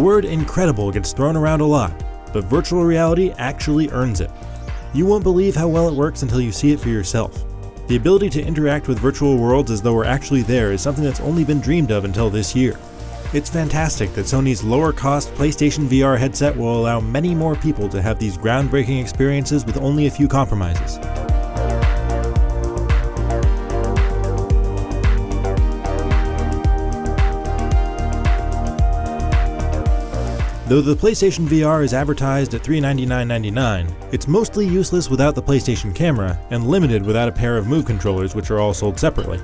word incredible gets thrown around a lot, but virtual reality actually earns it. You won't believe how well it works until you see it for yourself. The ability to interact with virtual worlds as though we're actually there is something that's only been dreamed of until this year. It's fantastic that Sony's lower-cost PlayStation VR headset will allow many more people to have these groundbreaking experiences with only a few compromises. Though the PlayStation VR is advertised at $399.99, it's mostly useless without the PlayStation camera and limited without a pair of Move controllers, which are all sold separately.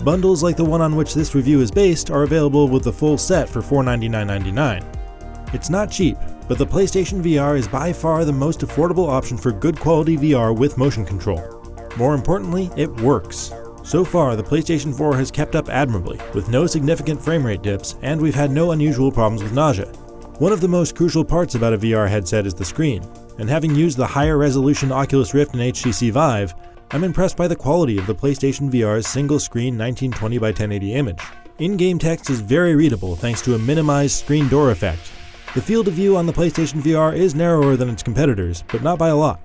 Bundles like the one on which this review is based are available with the full set for $499.99. It's not cheap, but the PlayStation VR is by far the most affordable option for good quality VR with motion control. More importantly, it works. So far, the PlayStation 4 has kept up admirably, with no significant frame rate dips, and we've had no unusual problems with nausea. One of the most crucial parts about a VR headset is the screen, and having used the higher resolution Oculus Rift and HTC Vive, I'm impressed by the quality of the PlayStation VR's single-screen 1920x1080 image. In-game text is very readable thanks to a minimized screen door effect. The field of view on the PlayStation VR is narrower than its competitors, but not by a lot.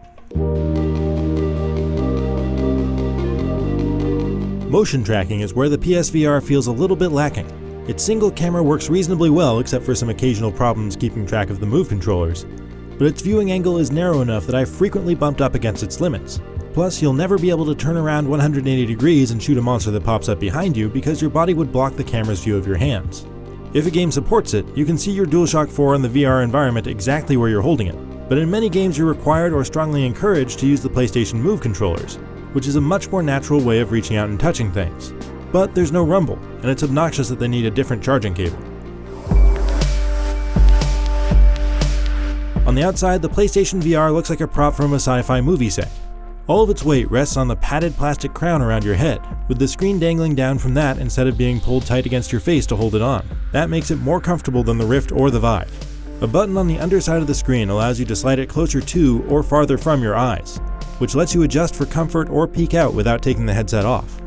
Motion tracking is where the PSVR feels a little bit lacking. Its single camera works reasonably well except for some occasional problems keeping track of the Move controllers, but its viewing angle is narrow enough that I've frequently bumped up against its limits. Plus, you'll never be able to turn around 180 degrees and shoot a monster that pops up behind you because your body would block the camera's view of your hands. If a game supports it, you can see your DualShock 4 in the VR environment exactly where you're holding it, but in many games you're required or strongly encouraged to use the PlayStation Move controllers, which is a much more natural way of reaching out and touching things. But there's no rumble, and it's obnoxious that they need a different charging cable. On the outside, the PlayStation VR looks like a prop from a sci-fi movie set. All of its weight rests on the padded plastic crown around your head, with the screen dangling down from that instead of being pulled tight against your face to hold it on. That makes it more comfortable than the Rift or the Vive. A button on the underside of the screen allows you to slide it closer to or farther from your eyes, which lets you adjust for comfort or peek out without taking the headset off.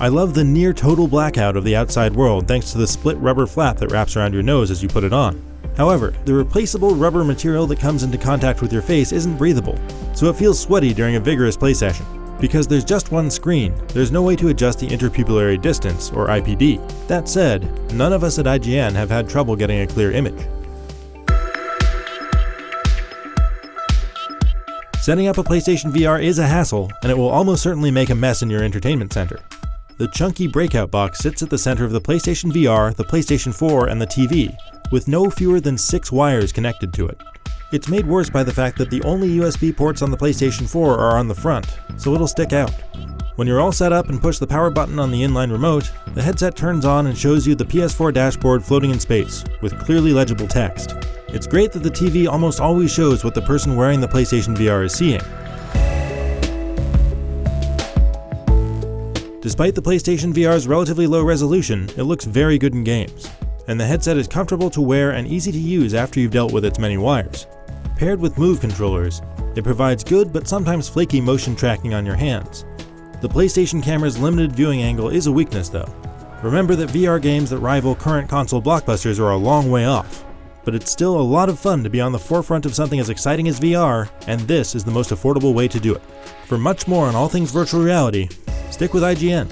I love the near total blackout of the outside world thanks to the split rubber flap that wraps around your nose as you put it on. However, the replaceable rubber material that comes into contact with your face isn't breathable, so it feels sweaty during a vigorous play session. Because there's just one screen, there's no way to adjust the interpupillary distance, or IPD. That said, none of us at IGN have had trouble getting a clear image. Setting up a PlayStation VR is a hassle, and it will almost certainly make a mess in your entertainment center. The chunky breakout box sits at the center of the PlayStation VR, the PlayStation 4, and the TV, with no fewer than 6 wires connected to it. It's made worse by the fact that the only USB ports on the PlayStation 4 are on the front, so it'll stick out. When you're all set up and push the power button on the inline remote, the headset turns on and shows you the PS4 dashboard floating in space, with clearly legible text. It's great that the TV almost always shows what the person wearing the PlayStation VR is seeing. Despite the PlayStation VR's relatively low resolution, it looks very good in games, and the headset is comfortable to wear and easy to use after you've dealt with its many wires. Paired with Move controllers, it provides good but sometimes flaky motion tracking on your hands. The PlayStation camera's limited viewing angle is a weakness though. Remember that VR games that rival current console blockbusters are a long way off, but it's still a lot of fun to be on the forefront of something as exciting as VR, and this is the most affordable way to do it. For much more on all things virtual reality, stick with IGN.